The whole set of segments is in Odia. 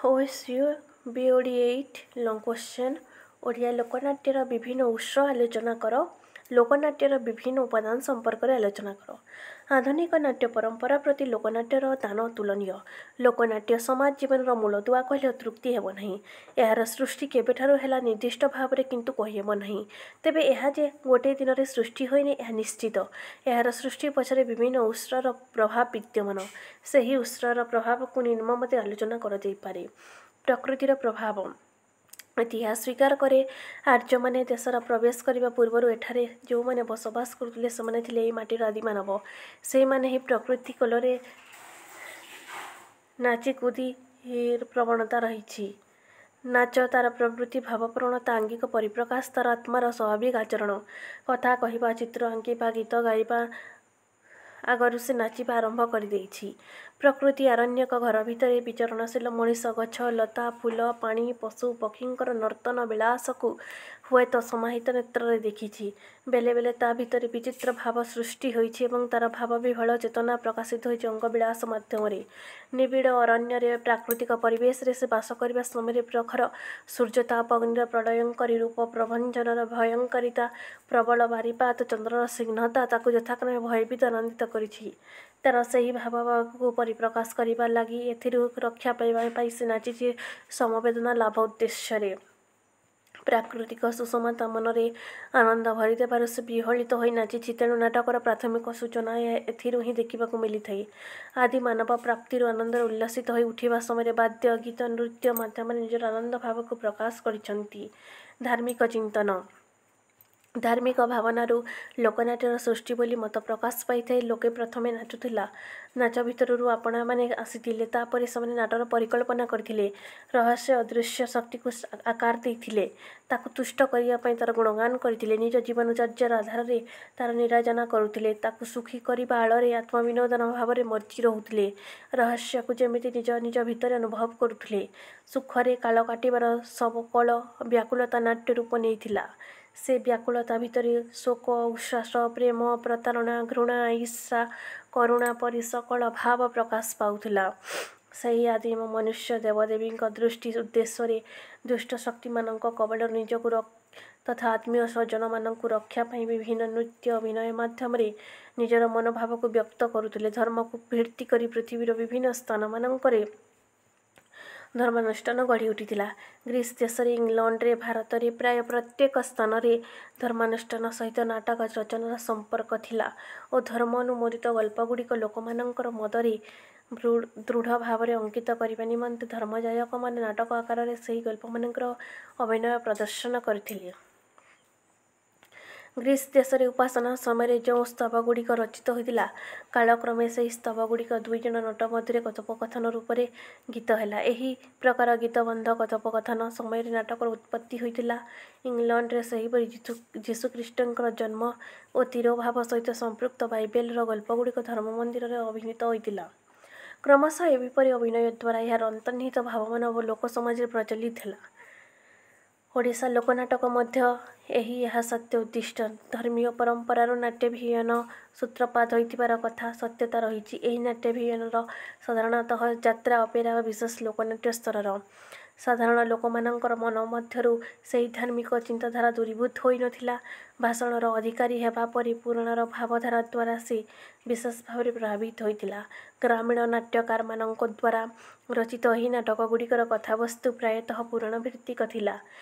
OSU BOD8 long question Odia ଲୋକନାଟ୍ୟର ବିଭିନ୍ନ ଉତ୍ସ ଆଲୋଚନା କର। ଲୋକନାଟ୍ୟର ବିଭିନ୍ନ ଉପାଦାନ ସମ୍ପର୍କରେ ଆଲୋଚନା କର। ଆଧୁନିକ ନାଟ୍ୟ ପରମ୍ପରା ପ୍ରତି ଲୋକନାଟ୍ୟର ଦାନ ତୁଳନୀୟ। ଲୋକନାଟ୍ୟ ସମାଜ ଜୀବନର ମୂଳଦୁଆ କହିଲେ ଅତ୍ୟୁକ୍ତି ହେବ ନାହିଁ। ଏହାର ସୃଷ୍ଟି କେବେଠାରୁ ହେଲା ନିର୍ଦ୍ଦିଷ୍ଟ ଭାବରେ କିନ୍ତୁ କହିହେବ ନାହିଁ। ତେବେ ଏହା ଯେ ଗୋଟିଏ ଦିନରେ ସୃଷ୍ଟି ହୋଇନି ଏହା ନିଶ୍ଚିତ। ଏହାର ସୃଷ୍ଟି ପଛରେ ବିଭିନ୍ନ ଉତ୍ସର ପ୍ରଭାବ ବିଦ୍ୟମାନ। ସେହି ଉତ୍ସର ପ୍ରଭାବକୁ ନିମ୍ନମତେ ଆଲୋଚନା କରାଯାଇପାରେ। ପ୍ରକୃତିର ପ୍ରଭାବ। ଇତିହାସ ସ୍ୱୀକାର କରେ ଆର୍ଯ୍ୟମାନେ ଦେଶର ପ୍ରବେଶ କରିବା ପୂର୍ବରୁ ଏଠାରେ ଯେଉଁମାନେ ବସବାସ କରୁଥିଲେ ସେମାନେ ଥିଲେ ଏହି ମାଟିର ଆଦିମାନବ। ସେହିମାନେ ହିଁ ପ୍ରକୃତି କୋଳରେ ନାଚିକୁଦି ପ୍ରବଣତା ରହିଛି। ନାଚ ତାର ପ୍ରବୃତ୍ତି, ଭାବପ୍ରବଣତା, ଆଙ୍ଗିକ ପରିପ୍ରକାଶ, ତାର ଆତ୍ମାର ସ୍ୱାଭାବିକ ଆଚରଣ। କଥା କହିବା, ଚିତ୍ର ଆଙ୍କିବା, ଗୀତ ଗାଇବା ଆଗରୁ ସେ ନାଚିବା ଆରମ୍ଭ କରିଦେଇଛି। ପ୍ରକୃତି ଆରଣ୍ୟକ ଘର ଭିତରେ ବିଚରଣଶୀଳ ମଣିଷ, ଗଛ, ଲତା, ଫୁଲ, ପାଣି, ପଶୁ ପକ୍ଷୀଙ୍କର ନର୍ତ୍ତନ ବିଳାସକୁ ହୁଏତ ସମାହିତ ନେତ୍ରରେ ଦେଖିଛି। ବେଳେ ବେଳେ ତା ଭିତରେ ବିଚିତ୍ର ଭାବ ସୃଷ୍ଟି ହୋଇଛି ଏବଂ ତାର ଭାବବିହ୍ୱଳ ଚେତନା ପ୍ରକାଶିତ ହୋଇଛି ଅଙ୍ଗବିଳାସ ମାଧ୍ୟମରେ। ନିବିଡ଼ ଅରଣ୍ୟରେ ପ୍ରାକୃତିକ ପରିବେଶରେ ସେ ବାସ କରିବା ସମୟରେ ପ୍ରଖର ସୂର୍ଯ୍ୟତାପ, ଅଗ୍ନିର ପ୍ରଳୟଙ୍କରୀ ରୂପ, ପ୍ରଭଞ୍ଜନର ଭୟଙ୍କାରିତା, ପ୍ରବଳ ବାରିପାତ, ଚନ୍ଦ୍ରର ସ୍ନିଗ୍ଧତା ତାକୁ ଯଥାକ୍ରମେ ଭୟଭୀତ ଆନନ୍ଦିତ କରିଛି। ତାର ସେହି ଭାବାବେଗକୁ ପରିପ୍ରକାଶ କରିବା ଲାଗି ଏଥିରୁ ରକ୍ଷା ପାଇବା ପାଇଁ ସେ ନାଚିଛି ସମବେଦନା ଲାଭ ଉଦ୍ଦେଶ୍ୟରେ। ପ୍ରାକୃତିକ ସୁଷମା ତା ମନରେ ଆନନ୍ଦ ଭରିଦେବାରୁ ସେ ବିହ୍ୱଳିତ ହୋଇ ନାଚିଛି। ତେଣୁ ନାଟକର ପ୍ରାଥମିକ ସୂଚନା ଏଥିରୁ ହିଁ ଦେଖିବାକୁ ମିଳିଥାଏ। ଆଦି ମାନବ ପ୍ରାପ୍ତିରୁ ଆନନ୍ଦରେ ଉଲ୍ଲସିତ ହୋଇ ଉଠିବା ସମୟରେ ବାଦ୍ୟ, ଗୀତ, ନୃତ୍ୟ ମାଧ୍ୟମରେ ନିଜର ଆନନ୍ଦ ଭାବକୁ ପ୍ରକାଶ କରିଛନ୍ତି। ଧାର୍ମିକ ଚିନ୍ତନ। ଧାର୍ମିକ ଭାବନାରୁ ଲୋକନାଟ୍ୟର ସୃଷ୍ଟି ବୋଲି ମତ ପ୍ରକାଶ ପାଇଥାଏ। ଲୋକେ ପ୍ରଥମେ ନାଚୁଥିଲା। ନାଚ ଭିତରରୁ ଆପଣାମାନେ ଆସିଥିଲେ। ତାପରେ ସେମାନେ ନାଟର ପରିକଳ୍ପନା କରିଥିଲେ। ରହସ୍ୟ ଅଦୃଶ୍ୟ ଶକ୍ତିକୁ ଆକାର ଦେଇଥିଲେ। ତାକୁ ତୁଷ୍ଟ କରିବା ପାଇଁ ତାର ଗୁଣଗାନ କରିଥିଲେ। ନିଜ ଜୀବନଚର୍ଯ୍ୟାର ଆଧାରରେ ତାର ନିରାଜନା କରୁଥିଲେ। ତାକୁ ସୁଖୀ କରିବା ଆଳରେ ଆତ୍ମବିନୋଦନ ଭାବରେ ମଜ୍ଜି ରହୁଥିଲେ। ରହସ୍ୟକୁ ଯେମିତି ନିଜ ନିଜ ଭିତରେ ଅନୁଭବ କରୁଥିଲେ। ସୁଖରେ କାଳ କାଟିବାର ସକଳ ବ୍ୟାକୁଳତା ନାଟ୍ୟ ରୂପ ନେଇଥିଲା। ସେ ବ୍ୟାକୁଳତା ଭିତରେ ଶୋକ, ଉଚ୍ଛ୍ୱାସ, ପ୍ରେମ, ପ୍ରତାରଣା, ଘୃଣା, ଈର୍ଷା, କରୁଣା ପରି ସକଳ ଭାବ ପ୍ରକାଶ ପାଉଥିଲା। ସେହି ଆଦିମ ମନୁଷ୍ୟ ଦେବଦେବୀଙ୍କ ଦୃଷ୍ଟି ଉଦ୍ଦେଶ୍ୟରେ ଦୁଷ୍ଟ ଶକ୍ତିମାନଙ୍କ କବଳରୁ ନିଜକୁ ତଥା ଆତ୍ମୀୟ ସ୍ୱଜନମାନଙ୍କୁ ରକ୍ଷା ପାଇଁ ବିଭିନ୍ନ ନୃତ୍ୟ, ଅଭିନୟ ମାଧ୍ୟମରେ ନିଜର ମନୋଭାବକୁ ବ୍ୟକ୍ତ କରୁଥିଲେ। ଧର୍ମକୁ ଭିତ୍ତି କରି ପୃଥିବୀର ବିଭିନ୍ନ ସ୍ଥାନମାନଙ୍କରେ ଧର୍ମାନୁଷ୍ଠାନ ଗଢ଼ି ଉଠିଥିଲା। ଗ୍ରୀସ ଦେଶରେ, ଇଂଲଣ୍ଡରେ, ଭାରତରେ ପ୍ରାୟ ପ୍ରତ୍ୟେକ ସ୍ଥାନରେ ଧର୍ମାନୁଷ୍ଠାନ ସହିତ ନାଟକ ରଚନାର ସମ୍ପର୍କ ଥିଲା ଓ ଧର୍ମ ଅନୁମୋଦିତ ଗଳ୍ପଗୁଡ଼ିକ ଲୋକମାନଙ୍କର ମନରେ ଦୃଢ଼ ଭାବରେ ଅଙ୍କିତ କରିବା ନିମନ୍ତେ ଧର୍ମଯାଜକମାନେ ନାଟକ ଆକାରରେ ସେହି ଗଳ୍ପମାନଙ୍କର ଅଭିନୟ ପ୍ରଦର୍ଶନ କରିଥିଲେ। ଗ୍ରୀସ ଦେଶରେ ଉପାସନା ସମୟରେ ଯେଉଁ ସ୍ତବଗୁଡ଼ିକ ରଚିତ ହୋଇଥିଲା, କାଳକ୍ରମେ ସେହି ସ୍ତବଗୁଡ଼ିକ ଦୁଇଜଣ ନଟ ମଧ୍ୟରେ କଥୋପକଥନ ରୂପରେ ଗୀତ ହେଲା। ଏହି ପ୍ରକାର ଗୀତବଦ୍ଧ କଥୋପକଥନ ସମୟରେ ନାଟକର ଉତ୍ପତ୍ତି ହୋଇଥିଲା। ଇଂଲଣ୍ଡରେ ସେହିପରି ଯୀଶୁଖ୍ରୀଷ୍ଟଙ୍କର ଜନ୍ମ ଓ ତିରୋଭାବ ସହିତ ସମ୍ପୃକ୍ତ ବାଇବେଲର ଗଳ୍ପଗୁଡ଼ିକ ଧର୍ମମନ୍ଦିରରେ ଅଭିନୀତ ହୋଇଥିଲା। କ୍ରମଶଃ ଏହିପରି ଅଭିନୟ ଦ୍ୱାରା ଏହାର ଅନ୍ତର୍ନିହିତ ଭାବମାନ ଲୋକ ସମାଜରେ ପ୍ରଚଳିତ ହେଲା। ଓଡ଼ିଶା ଲୋକନାଟକ ମଧ୍ୟ ଏହା ସତ୍ୟ ଉଦ୍ଦିଷ୍ଟ। ଧର୍ମୀୟ ପରମ୍ପରାରୁ ନାଟ୍ୟାଭିନୟ ସୂତ୍ରପାତ ହୋଇଥିବାର କଥା ସତ୍ୟତା ରହିଛି। ଏହି ନାଟ୍ୟାଭିନୟ ସାଧାରଣତଃ ଯାତ୍ରା, ଅପେରା ବା ବିଶେଷ ଲୋକନାଟ୍ୟ ସ୍ତରର। ସାଧାରଣ ଲୋକମାନଙ୍କର ମନ ମଧ୍ୟରୁ ସେହି ଧାର୍ମିକ ଚିନ୍ତାଧାରା ଦୂରୀଭୂତ ହୋଇ ନଥିଲା। ଭାଷଣର ଅଧିକାରୀ ହେବା ପରି ପୁରାଣର ଭାବଧାରା ଦ୍ୱାରା ସେ ବିଶେଷ ଭାବରେ ପ୍ରଭାବିତ ହୋଇଥିଲା। ଗ୍ରାମୀଣ ନାଟ୍ୟକାରମାନଙ୍କ ଦ୍ୱାରା ରଚିତ ଏହି ନାଟକଗୁଡ଼ିକର କଥାବସ୍ତୁ ପ୍ରାୟତଃ ପୁରାଣ ଭିତ୍ତିକ ଥିଲା।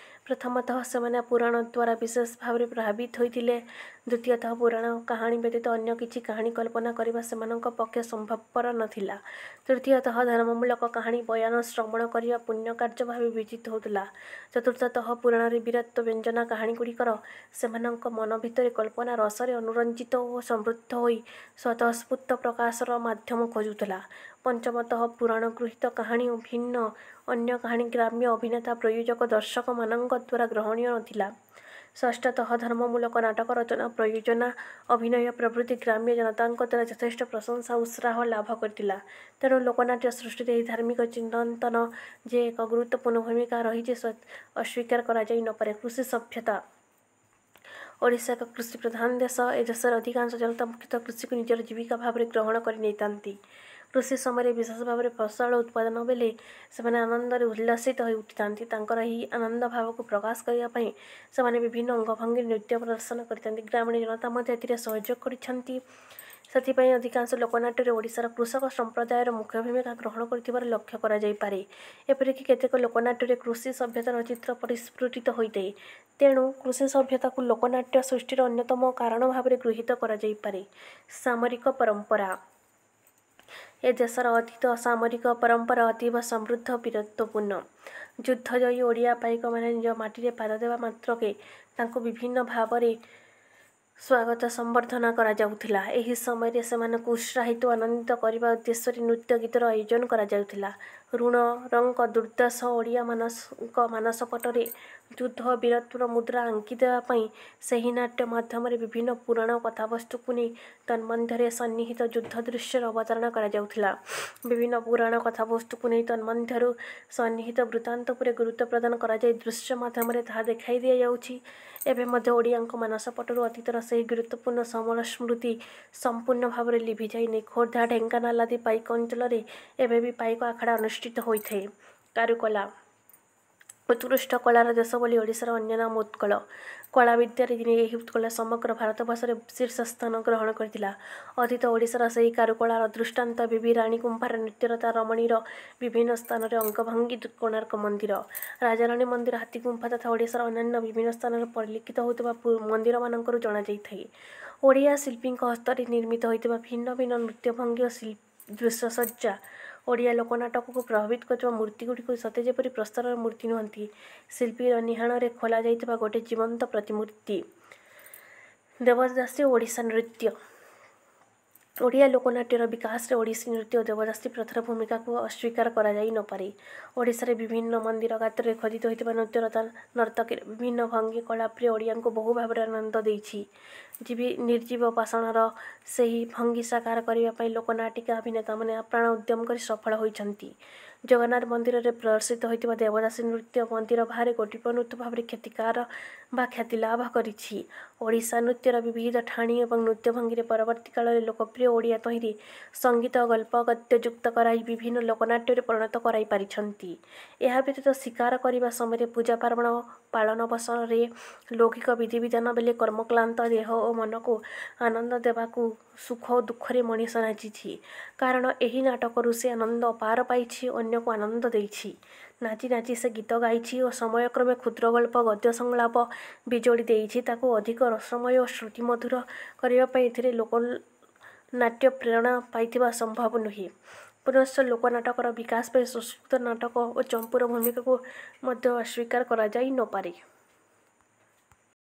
ପ୍ରଥମତଃ ସେମାନେ ପୁରାଣ ଦ୍ୱାରା ବିଶେଷ ଭାବରେ ପ୍ରଭାବିତ ହୋଇଥିଲେ। ଦ୍ୱିତୀୟତଃ ପୁରାଣ କାହାଣୀ ବ୍ୟତୀତ ଅନ୍ୟ କିଛି କାହାଣୀ କଳ୍ପନା କରିବା ସେମାନଙ୍କ ପକ୍ଷେ ସମ୍ଭବପର ନଥିଲା। ତୃତୀୟତଃ ଧର୍ମମୂଳକ କାହାଣୀ ବୟାନ ଶ୍ରବଣ କରିବା ପୁଣ୍ୟ କାର୍ଯ୍ୟ ଭାବେ ବିବେଚିତ ହେଉଥିଲା। ଚତୁର୍ଥତଃ ପୁରାଣରେ ବୀରତ୍ୱ ବ୍ୟଞ୍ଜନା କାହାଣୀଗୁଡ଼ିକର ସେମାନଙ୍କ ମନ ଭିତରେ କଳ୍ପନା ରସରେ ଅନୁରଞ୍ଜିତ ଓ ସମୃଦ୍ଧ ହୋଇ ସ୍ୱତଃସ୍ଫୂର୍ତ୍ତ ପ୍ରକାଶର ମାଧ୍ୟମ ଖୋଜୁଥିଲା। ପଞ୍ଚମତଃ ପୁରାଣ ଗୃହୀତ କାହାଣୀ ଭିନ୍ନ ଅନ୍ୟ କାହାଣୀ ଗ୍ରାମ୍ୟ ଅଭିନେତା, ପ୍ରଯୋଜକ, ଦର୍ଶକମାନଙ୍କ ଦ୍ୱାରା ଗ୍ରହଣୀୟ ନଥିଲା। ଷଷ୍ଠତଃ ଧର୍ମମୂଳକ ନାଟକ ରଚନା, ପ୍ରଯୋଜନା, ଅଭିନୟ ପ୍ରଭୃତି ଗ୍ରାମ୍ୟ ଜନତାଙ୍କ ଦ୍ୱାରା ଯଥେଷ୍ଟ ପ୍ରଶଂସା ଓ ଉତ୍ସାହ ଲାଭ କରିଥିଲା। ତେଣୁ ଲୋକନାଟ୍ୟ ସୃଷ୍ଟିରେ ଏହି ଧାର୍ମିକ ଚିନ୍ତନର ଯେ ଏକ ଗୁରୁତ୍ୱପୂର୍ଣ୍ଣ ଭୂମିକା ରହିଛି ଅସ୍ୱୀକାର କରାଯାଇ ନପାରେ। କୃଷି ସଭ୍ୟତା। ଓଡ଼ିଶା ଏକ କୃଷିପ୍ରଧାନ ଦେଶ। ଏ ଦେଶରେ ଅଧିକାଂଶ ଜନତା ମୁଖ୍ୟତଃ କୃଷିକୁ ନିଜର ଜୀବିକା ଭାବରେ ଗ୍ରହଣ କରି ନେଇଥାନ୍ତି। କୃଷି ସମୟରେ ବିଶେଷ ଭାବରେ ଫସଲ ଉତ୍ପାଦନ ବେଳେ ସେମାନେ ଆନନ୍ଦରେ ଉଲ୍ଲସିତ ହୋଇ ଉଠିଥାନ୍ତି। ତାଙ୍କର ଏହି ଆନନ୍ଦ ଭାବକୁ ପ୍ରକାଶ କରିବା ପାଇଁ ସେମାନେ ବିଭିନ୍ନ ଅଙ୍ଗଭଙ୍ଗୀ ନୃତ୍ୟ ପ୍ରଦର୍ଶନ କରିଥାନ୍ତି। ଗ୍ରାମୀଣ ଜନତା ମଧ୍ୟ ଏଥିରେ ସହଯୋଗ କରିଛନ୍ତି। ସେଥିପାଇଁ ଅଧିକାଂଶ ଲୋକନାଟ୍ୟରେ ଓଡ଼ିଶାର କୃଷକ ସମ୍ପ୍ରଦାୟର ମୁଖ୍ୟ ଭୂମିକା ଗ୍ରହଣ କରିଥିବାର ଲକ୍ଷ୍ୟ କରାଯାଇପାରେ। ଏପରିକି କେତେକ ଲୋକନାଟ୍ୟରେ କୃଷି ସଭ୍ୟତାର ଚିତ୍ର ପରିସ୍ଫୁଟିତ ହୋଇଥାଏ। ତେଣୁ କୃଷି ସଭ୍ୟତାକୁ ଲୋକନାଟ୍ୟ ସୃଷ୍ଟିର ଅନ୍ୟତମ କାରଣ ଭାବରେ ଗୃହୀତ କରାଯାଇପାରେ। ସାମରିକ ପରମ୍ପରା। ଏ ଦେଶର ଅତୀତ ସାମରିକ ପରମ୍ପରା ଅତୀବ ସମୃଦ୍ଧ ବୀରତ୍ୱପୂର୍ଣ୍ଣ। ଯୁଦ୍ଧଜୟୀ ଓଡ଼ିଆ ପାଇକମାନେ ନିଜ ମାଟିରେ ପାଦ ଦେବା ମାତ୍ରକେ ତାଙ୍କୁ ବିଭିନ୍ନ ଭାବରେ ସ୍ୱାଗତ ସମ୍ବର୍ଦ୍ଧନା କରାଯାଉଥିଲା। ଏହି ସମୟରେ ସେମାନଙ୍କୁ ଉତ୍ସାହିତ ଓ ଆନନ୍ଦିତ କରିବା ଉଦ୍ଦେଶ୍ୟରେ ନୃତ୍ୟ ଗୀତର ଆୟୋଜନ କରାଯାଉଥିଲା। ଋଣ ରଙ୍କ ଦୁର୍ଦ୍ଦଶ ଓଡ଼ିଆମାନଙ୍କ ମାନସପଟରେ ଯୁଦ୍ଧ ଓ ବୀରତ୍ୱର ମୁଦ୍ରା ଆଙ୍କି ଦେବା ପାଇଁ ସେହି ନାଟ୍ୟ ମାଧ୍ୟମରେ ବିଭିନ୍ନ ପୁରାଣ କଥାବସ୍ତୁକୁ ନେଇ ତନ୍ମଧ୍ୟରେ ସନ୍ନିହିତ ଯୁଦ୍ଧ ଦୃଶ୍ୟର ଅବତାରଣା କରାଯାଉଥିଲା। ବିଭିନ୍ନ ପୁରାଣ କଥାବସ୍ତୁକୁ ନେଇ ତନ୍ମଧ୍ୟରୁ ସନ୍ନିହିତ ବୃତ୍ତାନ୍ତ ଉପରେ ଗୁରୁତ୍ୱ ପ୍ରଦାନ କରାଯାଇ ଦୃଶ୍ୟ ମାଧ୍ୟମରେ ତାହା ଦେଖାଇ ଦିଆଯାଉଛି। ଏବେ ମଧ୍ୟ ଓଡ଼ିଆଙ୍କ ମାନସପଟରୁ ଅତୀତର ସେହି ଗୁରୁତ୍ୱପୂର୍ଣ୍ଣ ସମର ସ୍ମୃତି ସମ୍ପୂର୍ଣ୍ଣ ଭାବରେ ଲିଭିଯାଇନି। ଖୋର୍ଦ୍ଧା, ଢେଙ୍କାନାଳ ଆଦି ପାଇକ ଅଞ୍ଚଳରେ ଏବେ ବି ପାଇକ ଆଖଡ଼ା ଅନୁଷ୍ଠିତ ହୋଇଥାଏ। କାରୁକଳା। ଉତ୍କୃଷ୍ଟ କଳାର ଦେଶ ବୋଲି ଓଡ଼ିଶାର ଅନ୍ୟ ନାମ ଉତ୍କଳ। କଳା ବିଦ୍ୟାରେ ଦିନେ ଏହି ଉତ୍କଳ ସମଗ୍ର ଭାରତବର୍ଷରେ ଶୀର୍ଷ ସ୍ଥାନ ଗ୍ରହଣ କରିଥିଲା। ଅତୀତ ଓଡ଼ିଶାର ସେହି କାରୁକଳାର ଦୃଷ୍ଟାନ୍ତ ଏବେ ବି ରାଣୀ କୁମ୍ଭାର ନୃତ୍ୟରତା ରମଣୀର ବିଭିନ୍ନ ସ୍ଥାନରେ ଅଙ୍ଗଭଙ୍ଗୀ, କୋଣାର୍କ ମନ୍ଦିର, ରାଜାରାଣୀ ମନ୍ଦିର, ହାତୀଗୁମ୍ଫା ତଥା ଓଡ଼ିଶାର ଅନ୍ୟାନ୍ୟ ବିଭିନ୍ନ ସ୍ଥାନରେ ପରିଲକ୍ଷିତ ହେଉଥିବା ମନ୍ଦିରମାନଙ୍କରୁ ଜଣାଯାଇଥାଏ। ଓଡ଼ିଆ ଶିଳ୍ପୀଙ୍କ ହସ୍ତରେ ନିର୍ମିତ ହୋଇଥିବା ଭିନ୍ନ ଭିନ୍ନ ନୃତ୍ୟଭଙ୍ଗୀ ଓ ଦୃଶ୍ୟସଜ୍ଜା ଓଡ଼ିଆ ଲୋକନାଟକକୁ ପ୍ରଭାବିତ କରୁଥିବା ମୂର୍ତ୍ତିଗୁଡ଼ିକୁ ସତେ ଯେପରି ପ୍ରସ୍ତରର ମୂର୍ତ୍ତି ନୁହନ୍ତି, ଶିଳ୍ପୀର ନିହାଣରେ ଖୋଲା ଯାଇଥିବା ଗୋଟିଏ ଜୀବନ୍ତ ପ୍ରତିମୂର୍ତ୍ତି। ଦେବଦାସୀ ଓଡ଼ିଶା ନୃତ୍ୟ। ଓଡ଼ିଆ ଲୋକନାଟ୍ୟର ବିକାଶରେ ଓଡ଼ିଶୀ ନୃତ୍ୟ ଓ ଦେବଦାସୀ ପ୍ରଥାର ଭୂମିକାକୁ ଅସ୍ୱୀକାର କରାଯାଇ ନପାରେ। ଓଡ଼ିଶାରେ ବିଭିନ୍ନ ମନ୍ଦିର ଗାତ୍ରରେ ଖୋଦିତ ହୋଇଥିବା ନୃତ୍ୟରତା ନର୍ତ୍ତକୀର ବିଭିନ୍ନ ଭଙ୍ଗୀ କଳାପ୍ରିୟ ଓଡ଼ିଆଙ୍କୁ ବହୁ ଭାବରେ ଆନନ୍ଦ ଦେଇଛି। ନିର୍ଜୀବ ପାଷାଣର ସେହି ଭଙ୍ଗୀ ସାକାର କରିବା ପାଇଁ ଲୋକନାଟିକା ଅଭିନେତାମାନେ ଆପ୍ରାଣ ଉଦ୍ୟମ କରି ସଫଳ ହୋଇଛନ୍ତି। ଜଗନ୍ନାଥ ମନ୍ଦିରରେ ପ୍ରଦର୍ଶିତ ହୋଇଥିବା ଦେବଦାସୀ ନୃତ୍ୟ ମନ୍ଦିର ବାହାରେ ଗୋଟିପୁଅ ନୃତ୍ୟ ଭାବରେ ଖ୍ୟାତିକାର ବା ଖ୍ୟାତି ଲାଭ କରିଛି। ଓଡ଼ିଶା ନୃତ୍ୟର ବିବିଧ ଠାଣି ଏବଂ ନୃତ୍ୟଭଙ୍ଗୀରେ ପରବର୍ତ୍ତୀ କାଳରେ ଲୋକପ୍ରିୟ ଓଡ଼ିଆ ତହିଁରେ ସଙ୍ଗୀତ ଓ ଗଳ୍ପ ଗଦ୍ୟ ଯୁକ୍ତ କରାଇ ବିଭିନ୍ନ ଲୋକନାଟ୍ୟରେ ପରିଣତ କରାଇ ପାରିଛନ୍ତି। ଏହା ବ୍ୟତୀତ ଶିକାର କରିବା ସମୟରେ ପୂଜା ପାର୍ବଣ ପାଳନ ଅବସରରେ ଲୌକିକ ବିଧିବିଧାନ ବେଳେ କର୍ମକ୍ଳାନ୍ତ ଦେହ ଓ ମନକୁ ଆନନ୍ଦ ଦେବାକୁ ସୁଖ ଓ ଦୁଃଖରେ ମଣିଷ ନାଚିଛି। କାରଣ ଏହି ନାଟକରୁ ସେ ଆନନ୍ଦ ଅପାର ପାଇଛି, ଅନ୍ୟକୁ ଆନନ୍ଦ ଦେଇଛି। ନାଚି ନାଚି ସେ ଗୀତ ଗାଇଛି ଓ ସମୟକ୍ରମେ କ୍ଷୁଦ୍ର ଗଳ୍ପ ଗଦ୍ୟ ସଂଳାପ ବିଜୋଡ଼ି ଦେଇଛି। ତାକୁ ଅଧିକ ରସମୟ ଓ ଶ୍ରୁତିମଧୁର କରିବା ପାଇଁ ଏଥିରେ ଲୋକନାଟ୍ୟ ପ୍ରେରଣା ପାଇଥିବା ସମ୍ଭବ ନୁହେଁ। ପୁନଶ୍ଚ ଲୋକନାଟକର ବିକାଶ ପାଇଁ ସଂସ୍କୃତ ନାଟକ ଓ ଚମ୍ପୁର ଭୂମିକାକୁ ମଧ୍ୟ ଅସ୍ୱୀକାର କରାଯାଇ ନପାରେ।